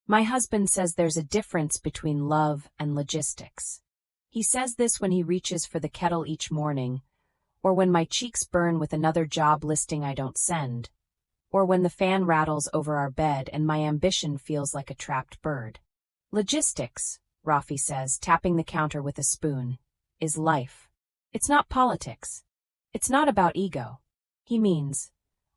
My husband says there's a difference between love and logistics. He says this when he reaches for the kettle each morning, or when my cheeks burn with another job listing I don't send, or when the fan rattles over our bed and my ambition feels like a trapped bird. Logistics, Rafi says, tapping the counter with a spoon, is life. It's not politics. It's not about ego. He means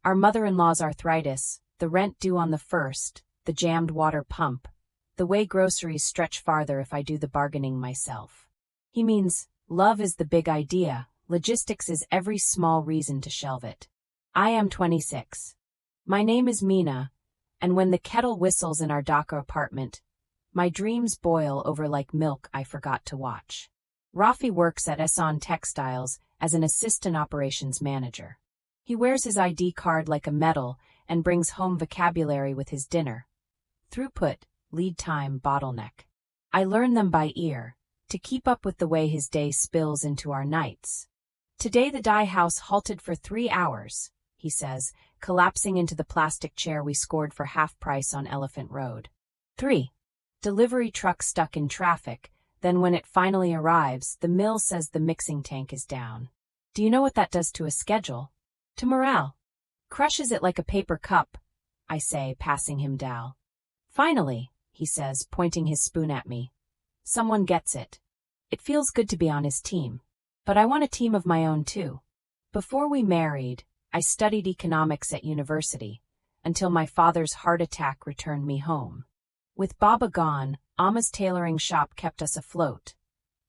our mother-in-law's arthritis, the rent due on the first, the jammed water pump, the way groceries stretch farther if I do the bargaining myself. He means love is the big idea, logistics is every small reason to shelve it. I am 26. My name is Mina, and when the kettle whistles in our Dhaka apartment, my dreams boil over like milk I forgot to watch. Rafi works at Textiles as an assistant operations manager. He wears his ID card like a medal and brings home vocabulary with his dinner. Throughput, lead time, bottleneck. I learn them by ear, to keep up with the way his day spills into our nights. Today the dye house halted for 3 hours, he says, collapsing into the plastic chair we scored for half price on Elephant Road. 3. Delivery truck stuck in traffic, then when it finally arrives, the mill says the mixing tank is down. Do you know what that does to a schedule? To morale. Crushes it like a paper cup, I say, passing him dal. Finally, he says, pointing his spoon at me. Someone gets it. It feels good to be on his team. But I want a team of my own too. Before we married, I studied economics at university, until my father's heart attack returned me home. With Baba gone, Amma's tailoring shop kept us afloat.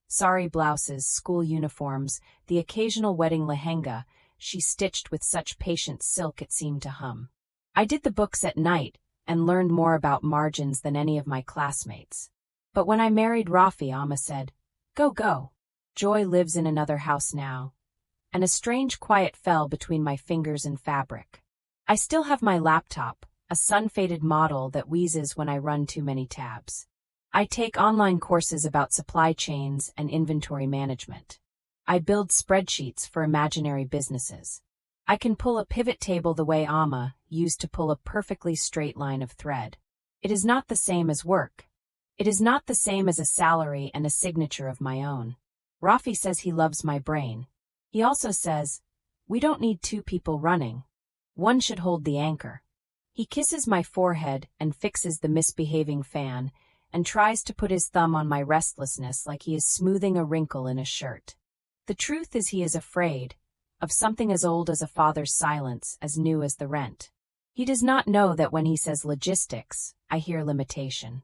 Sari blouses, school uniforms, the occasional wedding lehenga, she stitched with such patient silk it seemed to hum. I did the books at night and learned more about margins than any of my classmates. But when I married Rafi, Amma said, "Go, go. Joy lives in another house now." And a strange quiet fell between my fingers and fabric. I still have my laptop, a sun-faded model that wheezes when I run too many tabs. I take online courses about supply chains and inventory management. I build spreadsheets for imaginary businesses. I can pull a pivot table the way Amma used to pull a perfectly straight line of thread. It is not the same as work. It is not the same as a salary and a signature of my own. Rafi says he loves my brain. He also says, we don't need 2 people running. One should hold the anchor. He kisses my forehead and fixes the misbehaving fan, and tries to put his thumb on my restlessness like he is smoothing a wrinkle in a shirt. The truth is he is afraid of something as old as a father's silence, as new as the rent. He does not know that when he says logistics, I hear limitation.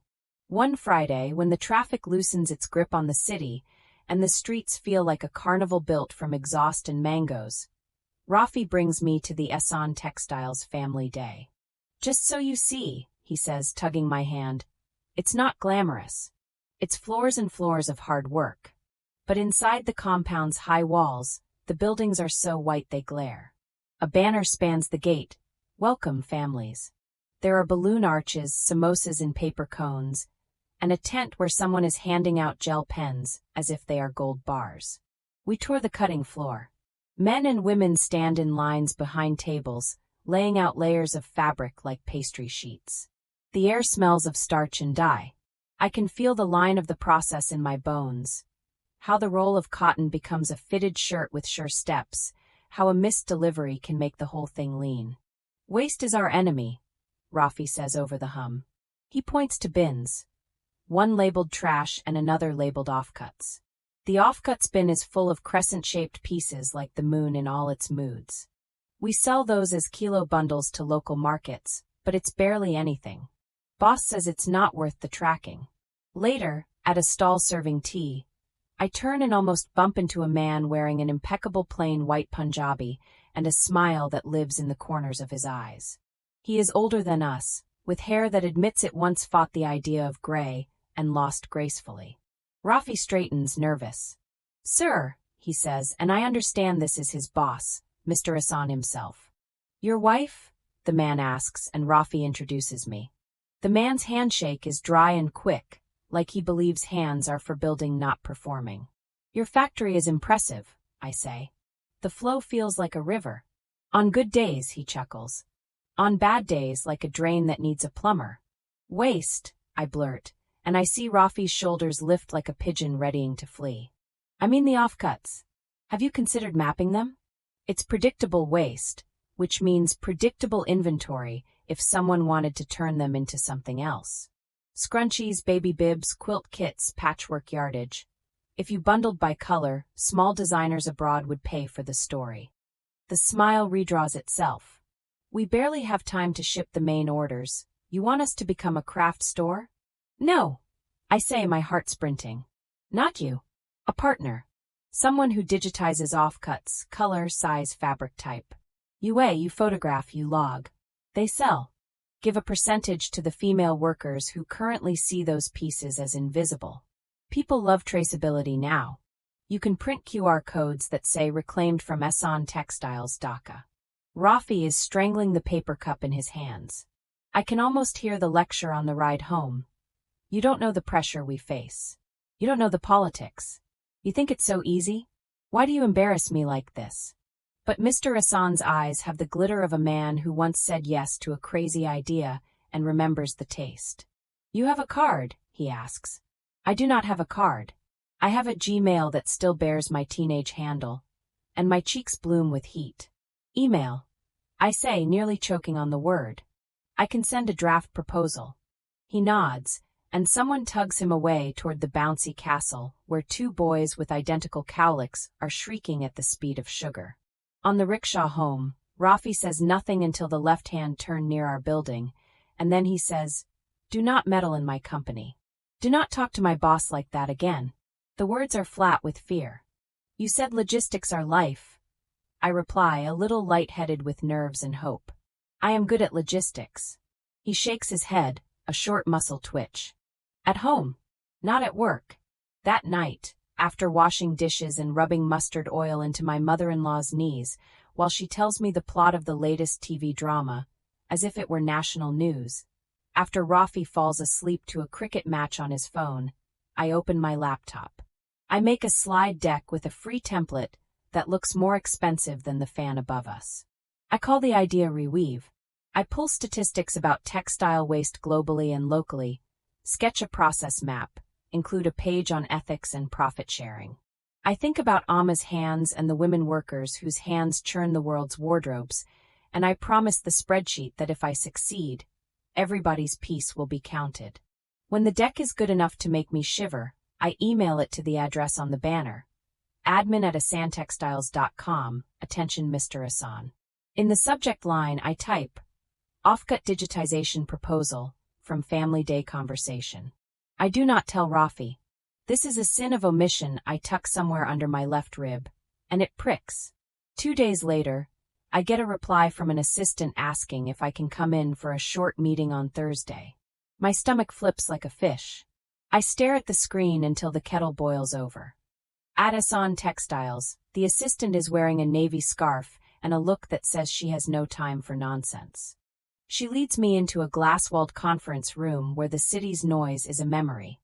One Friday, when the traffic loosens its grip on the city, and the streets feel like a carnival built from exhaust and mangoes, Rafi brings me to the Textiles family day. Just so you see, he says, tugging my hand, it's not glamorous. It's floors and floors of hard work. But inside the compound's high walls, the buildings are so white they glare. A banner spans the gate, "Welcome, families." There are balloon arches, samosas in paper cones, and a tent where someone is handing out gel pens as if they are gold bars. We tour the cutting floor. Men and women stand in lines behind tables, laying out layers of fabric like pastry sheets. The air smells of starch and dye. I can feel the line of the process in my bones. How the roll of cotton becomes a fitted shirt with sure steps, how a missed delivery can make the whole thing lean. Waste is our enemy, Rafi says over the hum. He points to bins. One labeled trash and another labeled offcuts. The offcuts bin is full of crescent-shaped pieces like the moon in all its moods. We sell those as kilo bundles to local markets, but it's barely anything. Boss says it's not worth the tracking. Later, at a stall serving tea, I turn and almost bump into a man wearing an impeccable plain white Punjabi and a smile that lives in the corners of his eyes. He is older than us, with hair that admits it once fought the idea of gray and lost gracefully. Rafi straightens, nervous. "Sir," he says, and I understand this is his boss, Mr. Hassan himself. "Your wife?" the man asks, and Rafi introduces me. The man's handshake is dry and quick, like he believes hands are for building, not performing. "Your factory is impressive," I say. "The flow feels like a river." "On good days," he chuckles. "On bad days, like a drain that needs a plumber." "Waste," I blurt, and I see Rafi's shoulders lift like a pigeon readying to flee. I mean the offcuts. Have you considered mapping them? It's predictable waste, which means predictable inventory if someone wanted to turn them into something else. Scrunchies, baby bibs, quilt kits, patchwork yardage. If you bundled by color, small designers abroad would pay for the story. The smile redraws itself. We barely have time to ship the main orders. You want us to become a craft store? No, I say, my heart sprinting. Not you. A partner. Someone who digitizes offcuts, color, size, fabric type. You weigh, you photograph, you log. They sell. Give a percentage to the female workers who currently see those pieces as invisible. People love traceability now. You can print QR codes that say reclaimed from Ehsan Textiles, Dhaka. Rafi is strangling the paper cup in his hands. I can almost hear the lecture on the ride home. You don't know the pressure we face. You don't know the politics. You think it's so easy? Why do you embarrass me like this? But Mr. Ehsan's eyes have the glitter of a man who once said yes to a crazy idea and remembers the taste. You have a card, he asks. I do not have a card. I have a Gmail that still bears my teenage handle, and my cheeks bloom with heat. Email, I say, nearly choking on the word. I can send a draft proposal. He nods, and someone tugs him away toward the bouncy castle, where two boys with identical cowlicks are shrieking at the speed of sugar. On the rickshaw home, Rafi says nothing until the left-hand turn near our building, and then he says, "Do not meddle in my company. Do not talk to my boss like that again." The words are flat with fear. You said logistics are life. I reply, a little light-headed with nerves and hope. I am good at logistics. He shakes his head, a short muscle twitch. At home, not at work. That night, after washing dishes and rubbing mustard oil into my mother-in-law's knees, while she tells me the plot of the latest TV drama, as if it were national news, after Rafi falls asleep to a cricket match on his phone, I open my laptop. I make a slide deck with a free template that looks more expensive than the fan above us. I call the idea ReWeave. I pull statistics about textile waste globally and locally, sketch a process map, include a page on ethics and profit sharing. I think about Amma's hands and the women workers whose hands churn the world's wardrobes, and I promise the spreadsheet that if I succeed, everybody's piece will be counted. When the deck is good enough to make me shiver, I email it to the address on the banner, admin@ehsantextiles.com, attention Mr. Ehsan. In the subject line I type, offcut digitization proposal, from Family Day conversation. I do not tell Rafi. This is a sin of omission I tuck somewhere under my left rib, and it pricks. 2 days later, I get a reply from an assistant asking if I can come in for a short meeting on Thursday. My stomach flips like a fish. I stare at the screen until the kettle boils over. At Ehsan Textiles, the assistant is wearing a navy scarf and a look that says she has no time for nonsense. She leads me into a glass-walled conference room where the city's noise is a memory.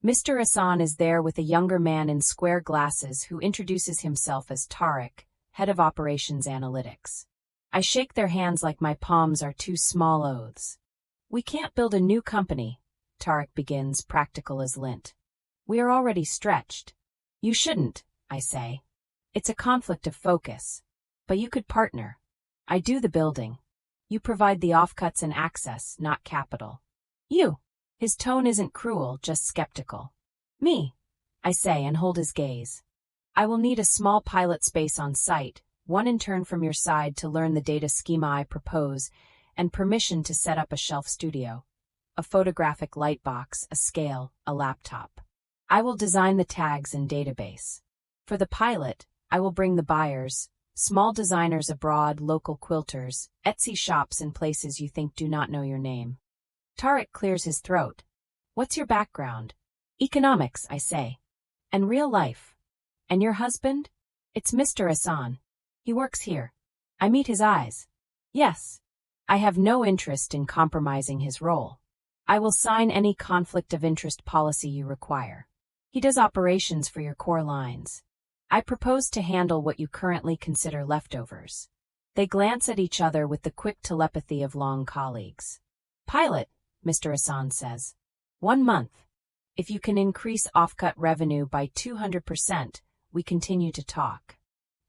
Mr. Ehsan is there with a younger man in square glasses who introduces himself as Tariq, head of operations analytics. I shake their hands like my palms are two small oaths. We can't build a new company, Tariq begins, practical as lint. We are already stretched. You shouldn't, I say. It's a conflict of focus. But you could partner. I do the building. You provide the offcuts and access, not capital. You. His tone isn't cruel, just skeptical. Me, I say and hold his gaze. I will need a small pilot space on site, one intern from your side to learn the data schema I propose, and permission to set up a shelf studio. A photographic lightbox, a scale, a laptop. I will design the tags and database. For the pilot, I will bring the buyers, small designers abroad, local quilters, Etsy shops in places you think do not know your name. Tariq clears his throat. What's your background? Economics, I say. And real life. And your husband? It's Mr. Ehsan. He works here. I meet his eyes. Yes. I have no interest in compromising his role. I will sign any conflict of interest policy you require. He does operations for your core lines. I propose to handle what you currently consider leftovers. They glance at each other with the quick telepathy of long colleagues. Pilot, Mr. Ehsan says. 1 month. If you can increase offcut revenue by 200%, we continue to talk.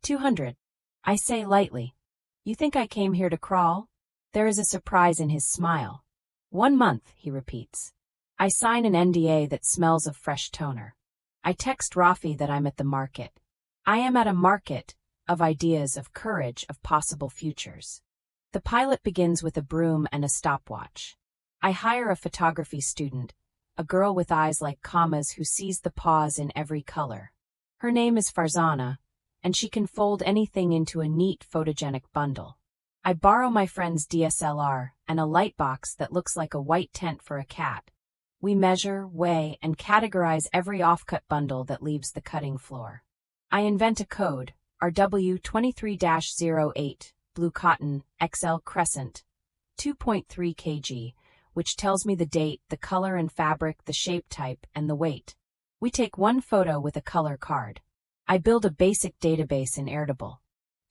200. I say lightly. You think I came here to crawl? There is a surprise in his smile. 1 month, he repeats. I sign an NDA that smells of fresh toner. I text Rafi that I'm at the market. I am at a market of ideas, of courage, of possible futures. The pilot begins with a broom and a stopwatch. I hire a photography student, a girl with eyes like commas who sees the pause in every color. Her name is Farzana, and she can fold anything into a neat photogenic bundle. I borrow my friend's DSLR and a light box that looks like a white tent for a cat. We measure, weigh, and categorize every offcut bundle that leaves the cutting floor. I invent a code, RW23-08, blue cotton, XL crescent, 2.3 kg, which tells me the date, the color and fabric, the shape type, and the weight. We take one photo with a color card. I build a basic database in Airtable.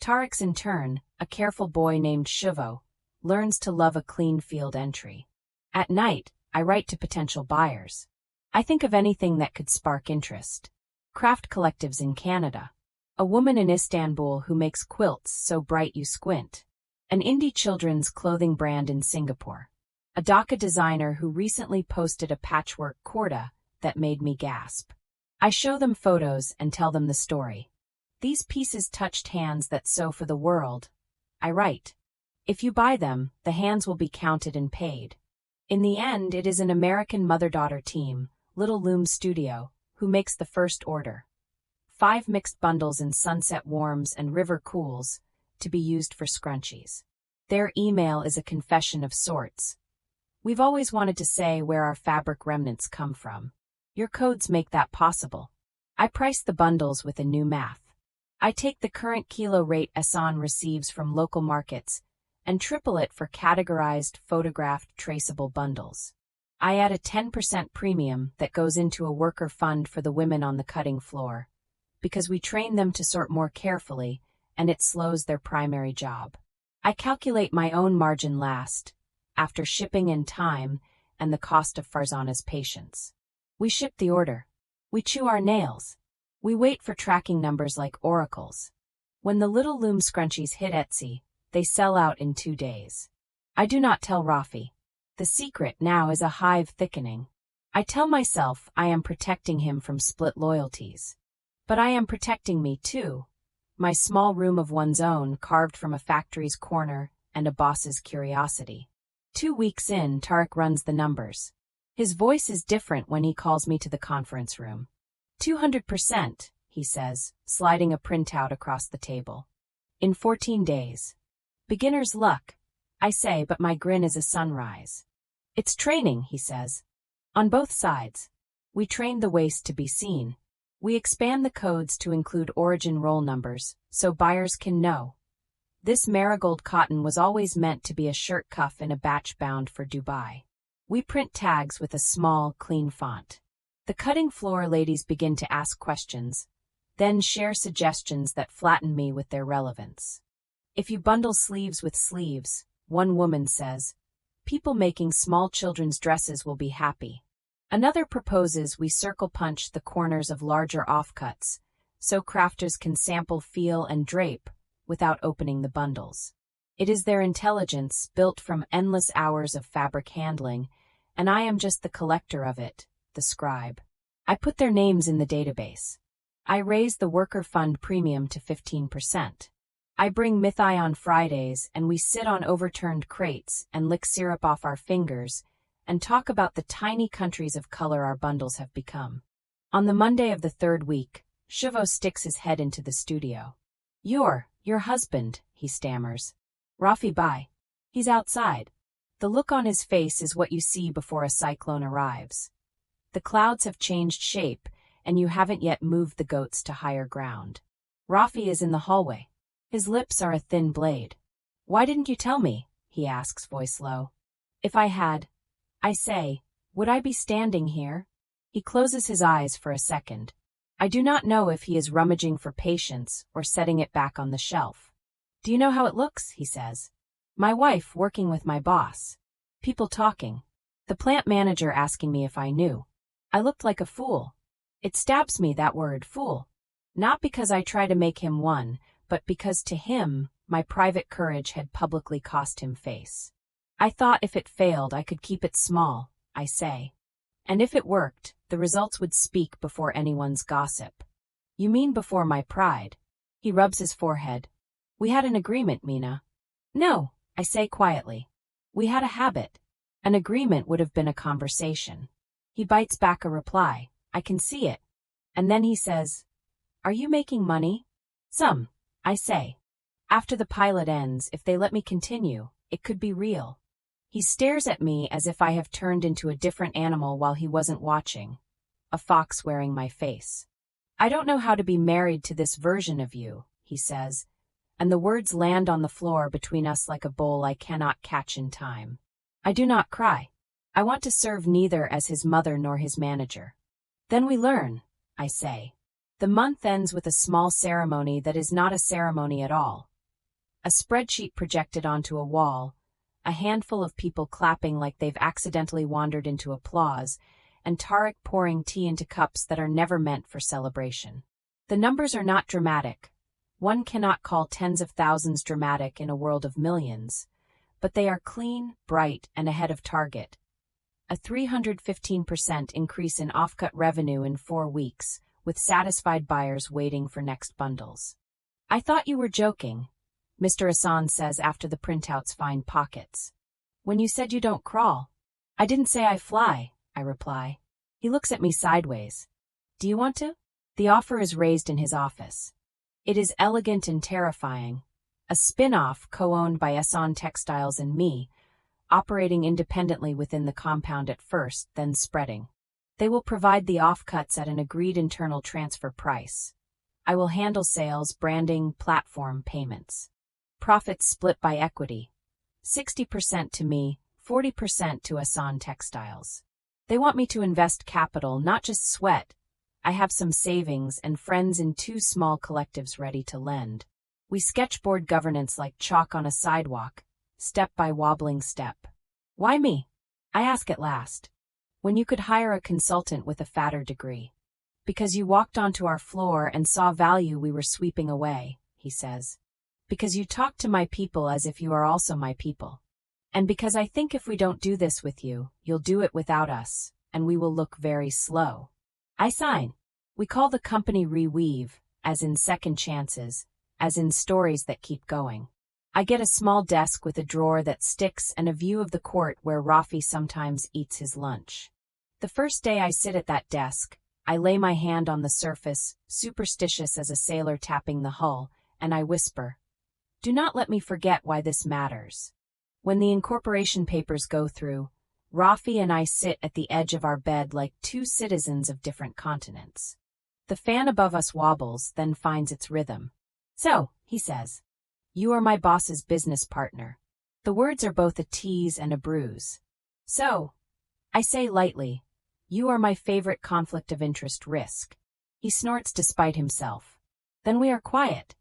Tarek's in turn, a careful boy named Shivo, learns to love a clean field entry. At night, I write to potential buyers. I think of anything that could spark interest. Craft collectives in Canada. A woman in Istanbul who makes quilts so bright you squint. An indie children's clothing brand in Singapore. A Dhaka designer who recently posted a patchwork kurta that made me gasp. I show them photos and tell them the story. These pieces touched hands that sew for the world. I write. If you buy them, the hands will be counted and paid. In the end, it is an American mother-daughter team, Little Loom Studio, who makes the first order. 5 mixed bundles in Sunset Warms and River Cools, to be used for scrunchies. Their email is a confession of sorts. We've always wanted to say where our fabric remnants come from. Your codes make that possible. I price the bundles with a new math. I take the current kilo rate Asan receives from local markets and triple it for categorized, photographed, traceable bundles. I add a 10% premium that goes into a worker fund for the women on the cutting floor, because we train them to sort more carefully, and it slows their primary job. I calculate my own margin last, after shipping and time, and the cost of Farzana's patience. We ship the order. We chew our nails. We wait for tracking numbers like oracles. When the Little Loom scrunchies hit Etsy, they sell out in 2 days. I do not tell Rafi. The secret now is a hive thickening. I tell myself I am protecting him from split loyalties. But I am protecting me too. My small room of one's own, carved from a factory's corner and a boss's curiosity. 2 weeks in, Tarek runs the numbers. His voice is different when he calls me to the conference room. 200%, he says, sliding a printout across the table. In 14 days. Beginner's luck, I say, but my grin is a sunrise. It's training, he says. On both sides. We train the waist to be seen. We expand the codes to include origin roll numbers, so buyers can know. This marigold cotton was always meant to be a shirt cuff in a batch bound for Dubai. We print tags with a small, clean font. The cutting floor ladies begin to ask questions, then share suggestions that flatten me with their relevance. If you bundle sleeves with sleeves, one woman says, people making small children's dresses will be happy. Another proposes we circle punch the corners of larger offcuts, so crafters can sample, feel, and drape without opening the bundles. It is their intelligence, built from endless hours of fabric handling, and I am just the collector of it, the scribe. I put their names in the database. I raise the worker fund premium to 15%. I bring Mythai on Fridays, and we sit on overturned crates and lick syrup off our fingers and talk about the tiny countries of color our bundles have become. On the Monday of the 3rd week, Shivo sticks his head into the studio. Your husband, he stammers. Rafi, bye. He's outside. The look on his face is what you see before a cyclone arrives. The clouds have changed shape, and you haven't yet moved the goats to higher ground. Rafi is in the hallway. His lips are a thin blade. Why didn't you tell me? He asks, voice low. If I had, I say, would I be standing here? He closes his eyes for a second. I do not know if he is rummaging for patience or setting it back on the shelf. Do you know how it looks? He says. My wife working with my boss. People talking. The plant manager asking me if I knew. I looked like a fool. It stabs me, that word, fool. Not because I try to make him one, but because to him, my private courage had publicly cost him face. I thought if it failed, I could keep it small, I say. And if it worked, the results would speak before anyone's gossip. You mean before my pride? He rubs his forehead. We had an agreement, Mina. No, I say quietly. We had a habit. An agreement would have been a conversation. He bites back a reply. I can see it. And then he says, Are you making money? Some, I say. After the pilot ends, if they let me continue, it could be real. He stares at me as if I have turned into a different animal while he wasn't watching. A fox wearing my face. I don't know how to be married to this version of you, he says, and the words land on the floor between us like a bowl I cannot catch in time. I do not cry. I want to serve neither as his mother nor his manager. Then we learn, I say. The month ends with a small ceremony that is not a ceremony at all. A spreadsheet projected onto a wall, a handful of people clapping like they've accidentally wandered into applause, and Tarek pouring tea into cups that are never meant for celebration. The numbers are not dramatic. One cannot call tens of thousands dramatic in a world of millions, but they are clean, bright, and ahead of target. A 315% increase in off-cut revenue in 4 weeks, with satisfied buyers waiting for next bundles. I thought you were joking, Mr. Hassan says after the printouts find pockets. When you said you don't crawl. I didn't say I fly, I reply. He looks at me sideways. Do you want to? The offer is raised in his office. It is elegant and terrifying. A spin-off co-owned by Hassan Textiles and me, operating independently within the compound at first, then spreading. They will provide the offcuts at an agreed internal transfer price. I will handle sales, branding, platform, payments. Profits split by equity. 60% to me, 40% to Hassan Textiles. They want me to invest capital, not just sweat. I have some savings and friends in 2 small collectives ready to lend. We sketchboard governance like chalk on a sidewalk, step by wobbling step. Why me? I ask at last. When you could hire a consultant with a fatter degree. Because you walked onto our floor and saw value we were sweeping away, he says. Because you talk to my people as if you are also my people. And because I think if we don't do this with you, you'll do it without us, and we will look very slow. I sign. We call the company ReWeave, as in second chances, as in stories that keep going. I get a small desk with a drawer that sticks and a view of the court where Rafi sometimes eats his lunch. The first day I sit at that desk, I lay my hand on the surface, superstitious as a sailor tapping the hull, and I whisper, Do not let me forget why this matters. When the incorporation papers go through, Rafi and I sit at the edge of our bed like 2 citizens of different continents. The fan above us wobbles, then finds its rhythm. So, he says, you are my boss's business partner. The words are both a tease and a bruise. So, I say lightly, you are my favorite conflict of interest risk. He snorts despite himself. Then we are quiet.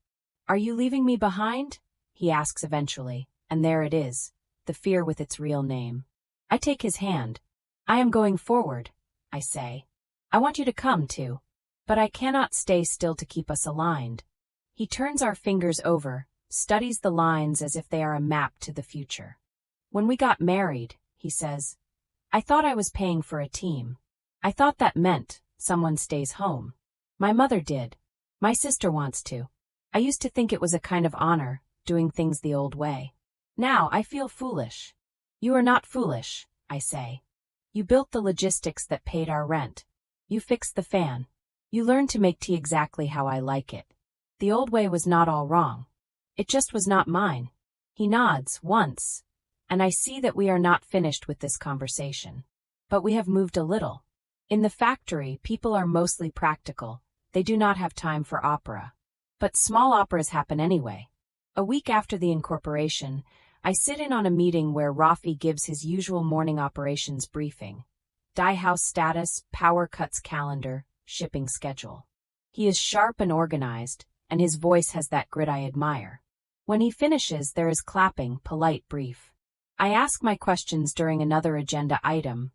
Are you leaving me behind? He asks eventually, and there it is, the fear with its real name. I take his hand. I am going forward, I say. I want you to come too. But I cannot stay still to keep us aligned. He turns our fingers over, studies the lines as if they are a map to the future. When we got married, he says, I thought I was paying for a team. I thought that meant someone stays home. My mother did. My sister wants to. I used to think it was a kind of honor, doing things the old way. Now I feel foolish. You are not foolish, I say. You built the logistics that paid our rent. You fixed the fan. You learned to make tea exactly how I like it. The old way was not all wrong. It just was not mine. He nods once, and I see that we are not finished with this conversation. But we have moved a little. In the factory, people are mostly practical. They do not have time for opera. But small operas happen anyway. A week after the incorporation, I sit in on a meeting where Rafi gives his usual morning operations briefing. Dye house status, power cuts calendar, shipping schedule. He is sharp and organized, and his voice has that grit I admire. When he finishes, there is clapping, polite brief. I ask my questions during another agenda item,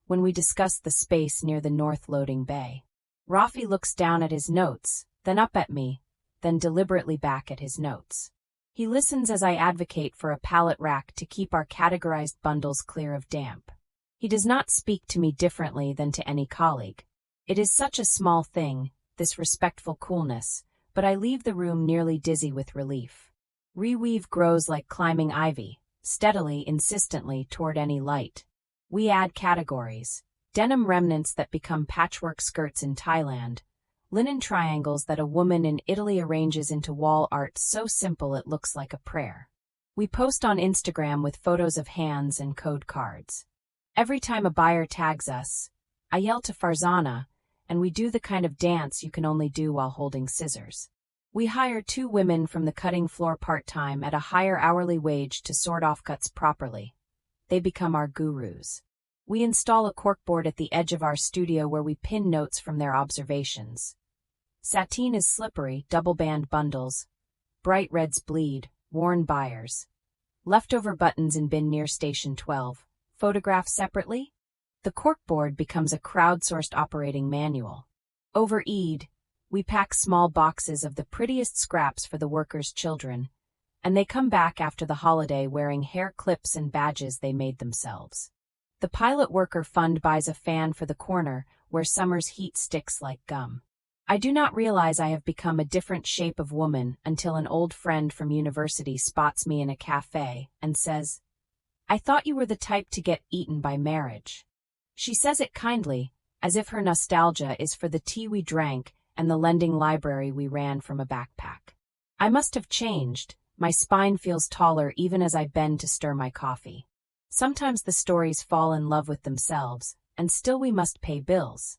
when we discuss the space near the north loading bay. Rafi looks down at his notes, then up at me, then deliberately back at his notes. He listens as I advocate for a pallet rack to keep our categorized bundles clear of damp. He does not speak to me differently than to any colleague. It is such a small thing, this respectful coolness, but I leave the room nearly dizzy with relief. ReWeave grows like climbing ivy, steadily, insistently toward any light. We add categories: denim remnants that become patchwork skirts in Thailand, linen triangles that a woman in Italy arranges into wall art so simple it looks like a prayer. We post on Instagram with photos of hands and code cards. Every time a buyer tags us, I yell to Farzana, and we do the kind of dance you can only do while holding scissors. We hire 2 women from the cutting floor part-time at a higher hourly wage to sort offcuts properly. They become our gurus. We install a corkboard at the edge of our studio where we pin notes from their observations. Sateen is slippery, double-band bundles. Bright reds bleed, worn buyers. Leftover buttons in bin near station 12. Photograph separately? The corkboard becomes a crowdsourced operating manual. Over Eid, we pack small boxes of the prettiest scraps for the workers' children, and they come back after the holiday wearing hair clips and badges they made themselves. The pilot worker fund buys a fan for the corner where summer's heat sticks like gum. I do not realize I have become a different shape of woman until an old friend from university spots me in a cafe and says, "I thought you were the type to get eaten by marriage." She says it kindly, as if her nostalgia is for the tea we drank and the lending library we ran from a backpack. I must have changed. My spine feels taller even as I bend to stir my coffee. Sometimes the stories fall in love with themselves, and still we must pay bills.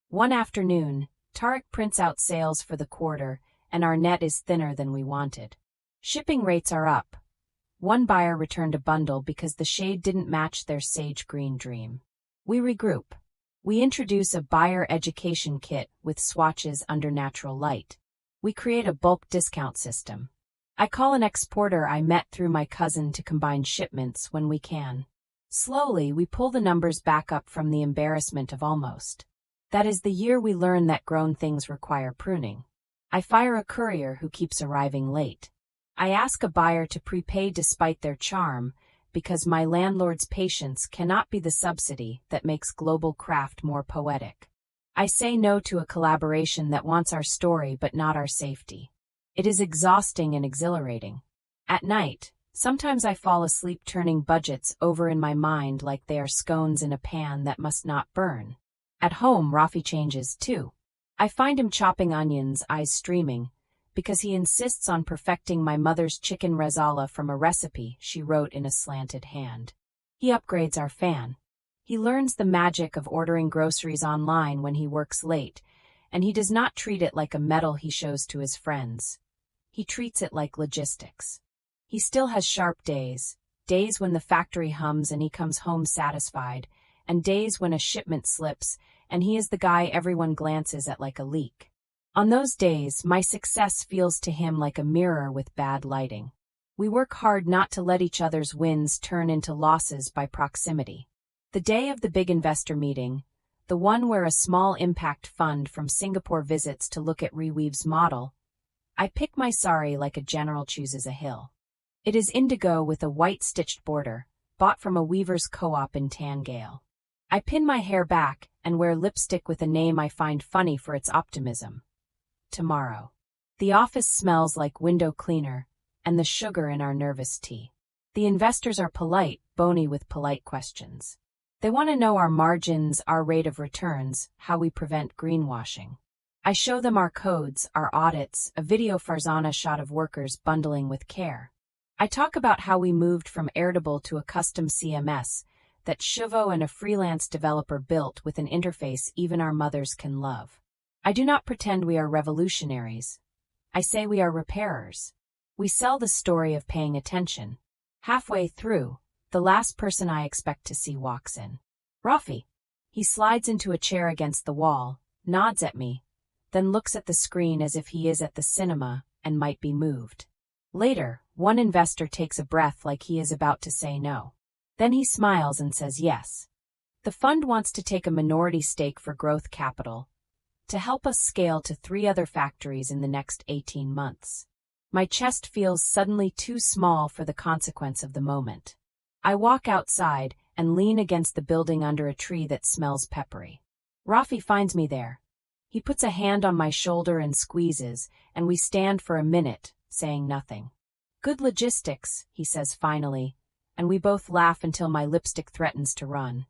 One afternoon, Tariq prints out sales for the quarter, and our net is thinner than we wanted. Shipping rates are up. One buyer returned a bundle because the shade didn't match their sage green dream. We regroup. We introduce a buyer education kit with swatches under natural light. We create a bulk discount system. I call an exporter I met through my cousin to combine shipments when we can. Slowly, we pull the numbers back up from the embarrassment of almost. That is the year we learn that grown things require pruning. I fire a courier who keeps arriving late. I ask a buyer to prepay despite their charm, because my landlord's patience cannot be the subsidy that makes global craft more poetic. I say no to a collaboration that wants our story but not our safety. It is exhausting and exhilarating. At night, sometimes I fall asleep turning budgets over in my mind like they are scones in a pan that must not burn. At home, Rafi changes too. I find him chopping onions, eyes streaming, because he insists on perfecting my mother's chicken rezala from a recipe she wrote in a slanted hand. He upgrades our fan. He learns the magic of ordering groceries online when he works late, and he does not treat it like a medal he shows to his friends. He treats it like logistics. He still has sharp days, days when the factory hums and he comes home satisfied, and days when a shipment slips and he is the guy everyone glances at like a leak. On those days, my success feels to him like a mirror with bad lighting. We work hard not to let each other's wins turn into losses by proximity. The day of the big investor meeting, the one where a small impact fund from Singapore visits to look at ReWeave's model, I pick my sari like a general chooses a hill. It is indigo with a white stitched border, bought from a weaver's co-op in Tangale. I pin my hair back and wear lipstick with a name I find funny for its optimism. Tomorrow. The office smells like window cleaner and the sugar in our nervous tea. The investors are polite, bony with polite questions. They want to know our margins, our rate of returns, how we prevent greenwashing. I show them our codes, our audits, a video Farzana shot of workers bundling with care. I talk about how we moved from Airtable to a custom CMS that Shivo and a freelance developer built with an interface even our mothers can love. I do not pretend we are revolutionaries. I say we are repairers. We sell the story of paying attention. Halfway through, the last person I expect to see walks in. Rafi. He slides into a chair against the wall, nods at me, then looks at the screen as if he is at the cinema and might be moved. Later, one investor takes a breath like he is about to say no. Then he smiles and says yes. The fund wants to take a minority stake for growth capital to help us scale to 3 other factories in the next 18 months. My chest feels suddenly too small for the consequence of the moment. I walk outside and lean against the building under a tree that smells peppery. Rafi finds me there. He puts a hand on my shoulder and squeezes, and we stand for a minute, saying nothing. Good logistics, he says finally, and we both laugh until my lipstick threatens to run.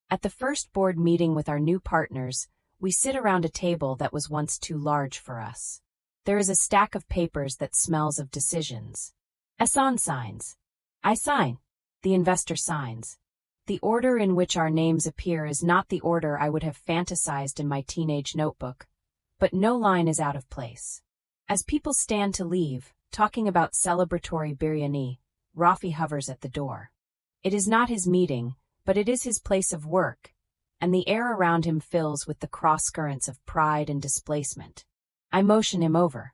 At the first board meeting with our new partners, we sit around a table that was once too large for us. There is a stack of papers that smells of decisions. Hassan signs. I sign. The investor signs. The order in which our names appear is not the order I would have fantasized in my teenage notebook, but no line is out of place. As people stand to leave, talking about celebratory biryani, Rafi hovers at the door. It is not his meeting, but it is his place of work, and the air around him fills with the cross-currents of pride and displacement. I motion him over.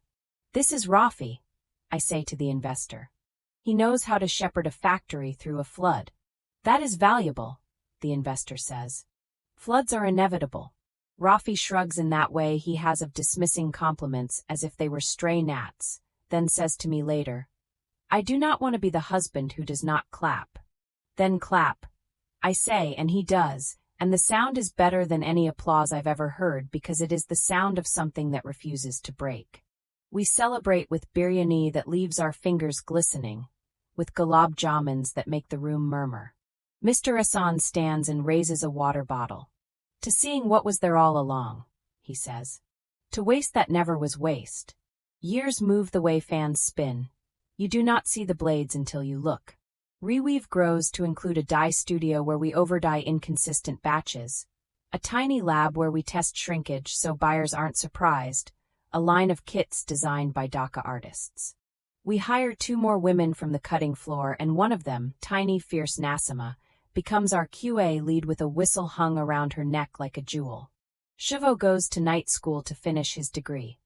This is Rafi, I say to the investor. He knows how to shepherd a factory through a flood. That is valuable, the investor says. Floods are inevitable. Rafi shrugs in that way he has of dismissing compliments as if they were stray gnats, then says to me later, I do not want to be the husband who does not clap. Then clap, I say, and he does, and the sound is better than any applause I've ever heard because it is the sound of something that refuses to break. We celebrate with biryani that leaves our fingers glistening, with gulab jamans that make the room murmur. Mr. Hassan stands and raises a water bottle. To seeing what was there all along, he says. To waste that never was waste. Years move the way fans spin. You do not see the blades until you look. ReWeave grows to include a dye studio where we overdye inconsistent batches, a tiny lab where we test shrinkage so buyers aren't surprised, a line of kits designed by Dhaka artists. We hire 2 more women from the cutting floor, and one of them, tiny, fierce Nassima, becomes our QA lead with a whistle hung around her neck like a jewel. Shivo goes to night school to finish his degree.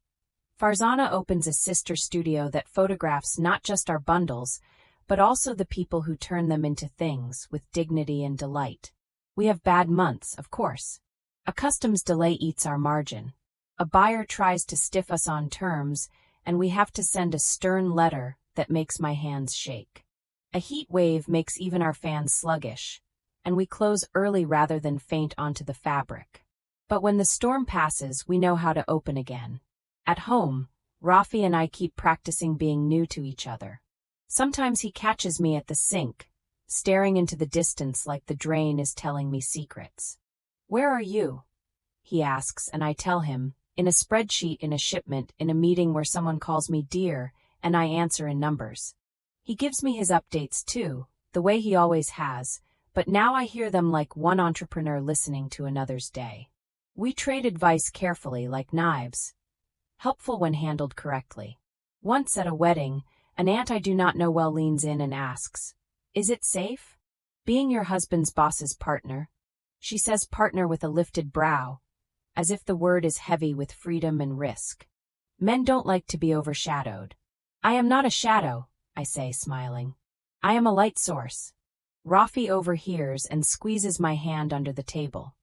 Farzana opens a sister studio that photographs not just our bundles, but also the people who turn them into things with dignity and delight. We have bad months, of course. A customs delay eats our margin. A buyer tries to stiff us on terms, and we have to send a stern letter that makes my hands shake. A heat wave makes even our fans sluggish, and we close early rather than faint onto the fabric. But when the storm passes, we know how to open again. At home, Rafi and I keep practicing being new to each other. Sometimes he catches me at the sink, staring into the distance like the drain is telling me secrets. Where are you? He asks, and I tell him, in a spreadsheet in a shipment, in a meeting where someone calls me dear, and I answer in numbers. He gives me his updates too, the way he always has, but now I hear them like one entrepreneur listening to another's day. We trade advice carefully like knives, helpful when handled correctly. Once at a wedding, an aunt I do not know well leans in and asks, Is it safe? Being your husband's boss's partner? She says partner with a lifted brow, as if the word is heavy with freedom and risk. Men don't like to be overshadowed. I am not a shadow, I say, smiling. I am a light source. Rafi overhears and squeezes my hand under the table.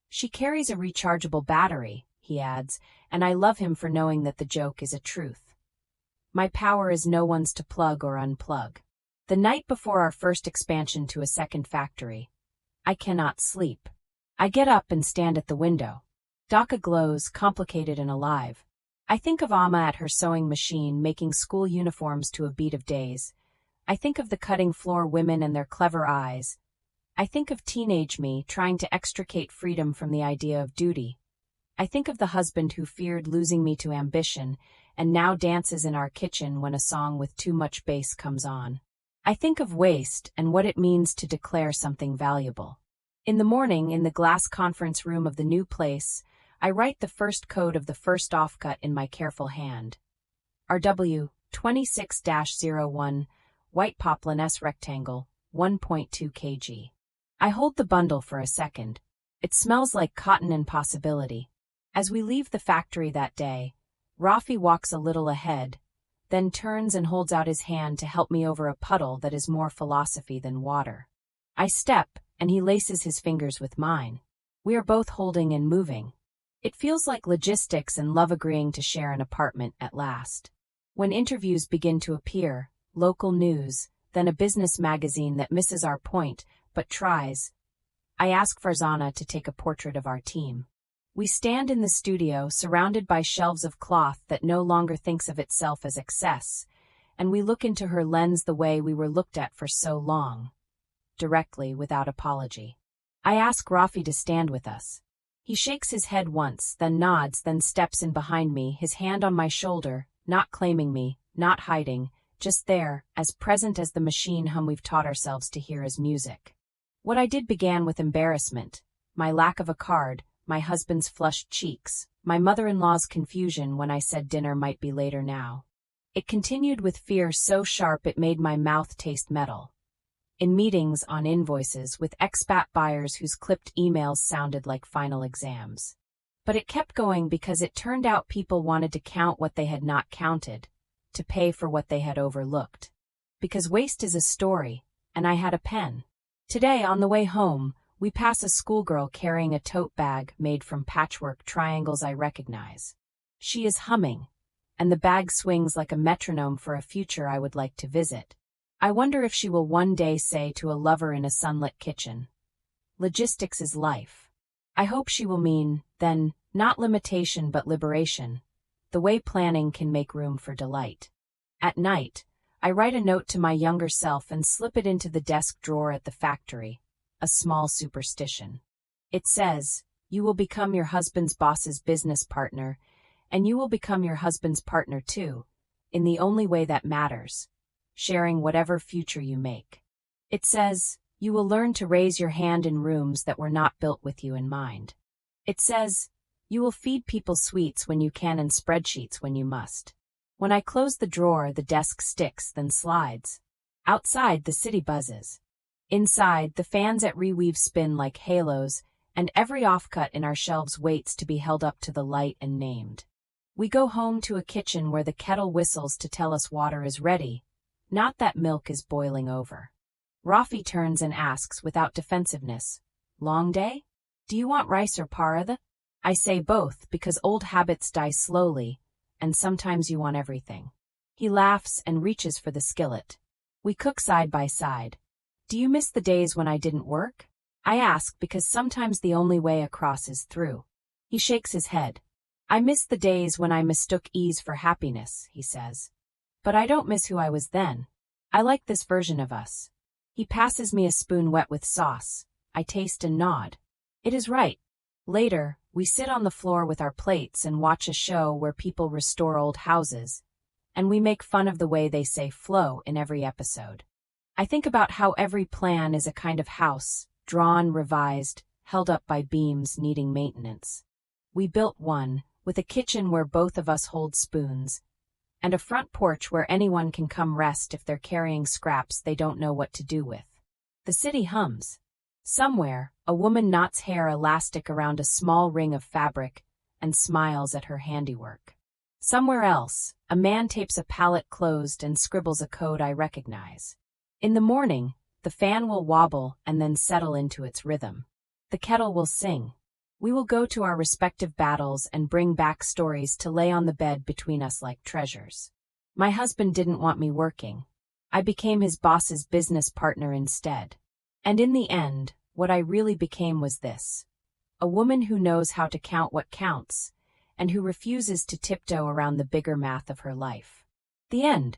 She carries a rechargeable battery, he adds, and I love him for knowing that the joke is a truth. My power is no one's to plug or unplug. The night before our first expansion to a second factory, I cannot sleep. I get up and stand at the window. Dhaka glows, complicated and alive. I think of Amma at her sewing machine making school uniforms to a beat of days. I think of the cutting floor women and their clever eyes. I think of teenage me trying to extricate freedom from the idea of duty. I think of the husband who feared losing me to ambition and now dances in our kitchen when a song with too much bass comes on. I think of waste and what it means to declare something valuable. In the morning, in the glass conference room of the new place, I write the first code of the first offcut in my careful hand. RW 26-01, white poplin S rectangle, 1.2 kg. I hold the bundle for a second. It smells like cotton and possibility. As we leave the factory that day, Rafi walks a little ahead, then turns and holds out his hand to help me over a puddle that is more philosophy than water. I step, and he laces his fingers with mine. We are both holding and moving. It feels like logistics and love agreeing to share an apartment at last. When interviews begin to appear, local news, then a business magazine that misses our point, but tries, I ask Farzana to take a portrait of our team. We stand in the studio, surrounded by shelves of cloth that no longer thinks of itself as excess, and we look into her lens the way we were looked at for so long, directly, without apology. I ask Rafi to stand with us. He shakes his head once, then nods, then steps in behind me, his hand on my shoulder, not claiming me, not hiding, just there, as present as the machine hum we've taught ourselves to hear as music. What I did began with embarrassment, my lack of a card, my husband's flushed cheeks, my mother-in-law's confusion when I said dinner might be later now. It continued with fear so sharp it made my mouth taste metal. In meetings, on invoices, with expat buyers whose clipped emails sounded like final exams. But it kept going because it turned out people wanted to count what they had not counted, to pay for what they had overlooked. Because waste is a story, and I had a pen. Today, on the way home, we pass a schoolgirl carrying a tote bag made from patchwork triangles I recognize. She is humming, and the bag swings like a metronome for a future I would like to visit. I wonder if she will one day say to a lover in a sunlit kitchen, "Logistics is life." I hope she will mean, then, not limitation but liberation, the way planning can make room for delight. At night, I write a note to my younger self and slip it into the desk drawer at the factory, a small superstition. It says, "You will become your husband's boss's business partner, and you will become your husband's partner too, in the only way that matters, sharing whatever future you make." It says, "You will learn to raise your hand in rooms that were not built with you in mind." It says, "You will feed people sweets when you can and spreadsheets when you must." When I close the drawer, the desk sticks, then slides. Outside, the city buzzes. Inside, the fans at ReWeave spin like halos, and every offcut in our shelves waits to be held up to the light and named. We go home to a kitchen where the kettle whistles to tell us water is ready, not that milk is boiling over. Rafi turns and asks without defensiveness, "Long day? Do you want rice or paratha?" I say both because old habits die slowly, and sometimes you want everything. He laughs and reaches for the skillet. We cook side by side. "Do you miss the days when I didn't work?" I ask because sometimes the only way across is through. He shakes his head. "I miss the days when I mistook ease for happiness," he says. "But I don't miss who I was then. I like this version of us." He passes me a spoon wet with sauce. I taste and nod. It is right. Later, we sit on the floor with our plates and watch a show where people restore old houses, and we make fun of the way they say flow in every episode. I think about how every plan is a kind of house, drawn, revised, held up by beams needing maintenance. We built one, with a kitchen where both of us hold spoons, and a front porch where anyone can come rest if they're carrying scraps they don't know what to do with. The city hums. Somewhere, a woman knots hair elastic around a small ring of fabric and smiles at her handiwork. Somewhere else, a man tapes a palette closed and scribbles a code I recognize. In the morning, the fan will wobble and then settle into its rhythm. The kettle will sing. We will go to our respective battles and bring back stories to lay on the bed between us like treasures. My husband didn't want me working. I became his boss's business partner instead. And in the end, what I really became was this: a woman who knows how to count what counts, and who refuses to tiptoe around the bigger math of her life. The end.